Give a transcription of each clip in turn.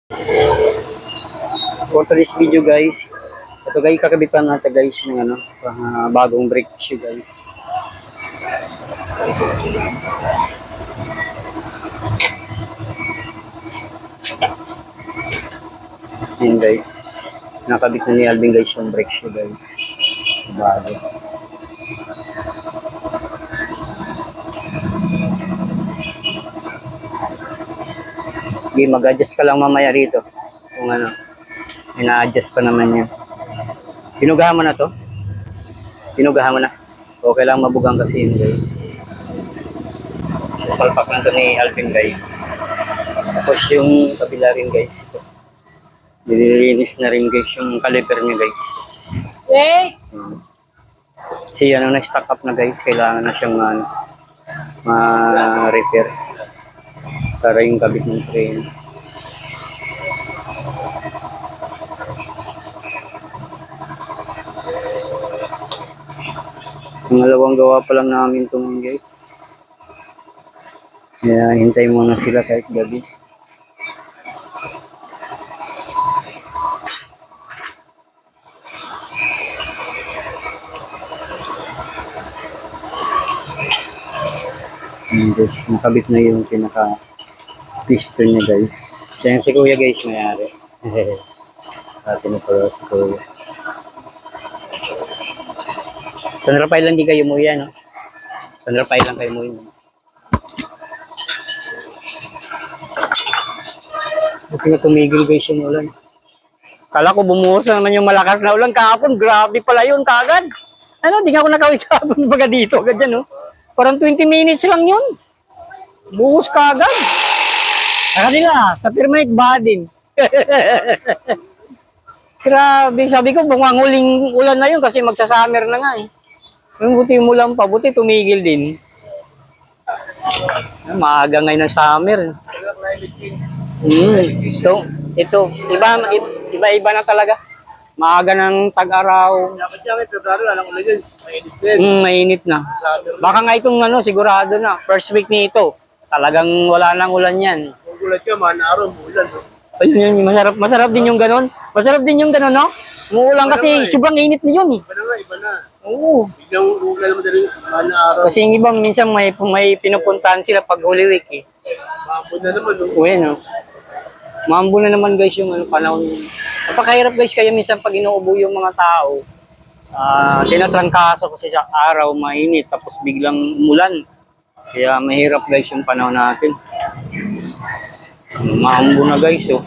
For today's video guys, ito guys kakabitan natin guys ng ano, bagong brake shoe guys. Ayan guys, nakabit na ni Alvin guys yung brake shoe guys. Bago. Okay, mag-adjust ka lang mamaya rito. Kung ano, ina-adjust pa naman yan. Pinugahan mo na to? Pinugahan mo na? Okay lang mabugang kasi yun guys. Salpak lang to ni Alvin guys. Tapos yung kabila rin guys ito. Nililinis na rin guys yung caliper niya guys. Wait! Kasi ano na-stock up na guys. Kailangan na siyang ma-repair. Para yung kabit ng train. Pangalawang gawa pa lang namin ito guys. Kaya hintay muna sila kahit gabi. Guys, nakabit na yung pinaka piston niya guys. Yan si kuya guys mayari. Atin na pala si kuya. Sandra Pai lang di kayo mo yan, no? Sandra Pai lang kayo mo yan. Buti na tumigil guys yung ulan. Kala ko bumuhos naman yung malakas na ulan kahapon. Grabe pala yun kagad. Ano, di nga ako nakawit kahapon baga dito. Agad yan, no? Parang 20 minutes lang yun. Buhos kagad. Saka nila, sa Pirmait Badin. Grabe, sabi ko, bunganguling ulan na yun kasi magsasummer na nga eh. Yung buti mo lang pa, buti tumigil din. Maaga ngayon ng summer. Ito, iba na talaga. Maaga ng tag-araw. Mainit na. Baka nga itong ano, sigurado na. First week nito, talagang wala nang ulan yan. Magulat ka, araw, ulan. Ayun, masarap din yung ganon. Masarap din yung ganon, no? Umuulan kasi sobrang init na yun eh. Iba na. Oo. Biglang ulan mo din, araw. Kasi yung iba minsan may pinupuntahan sila pag Holy Week eh. Maambon na naman, no? Uy, no? Maambon na naman guys yung panahon. Napakahirap guys kaya minsan pag inuubo yung mga tao. Tinatrangkaso kasi sa araw, mainit, tapos biglang umulan. Kaya mahirap guys yung panahon natin. Maambon na guys, oh.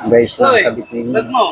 Guys, nakakabit na yun. Bag mo.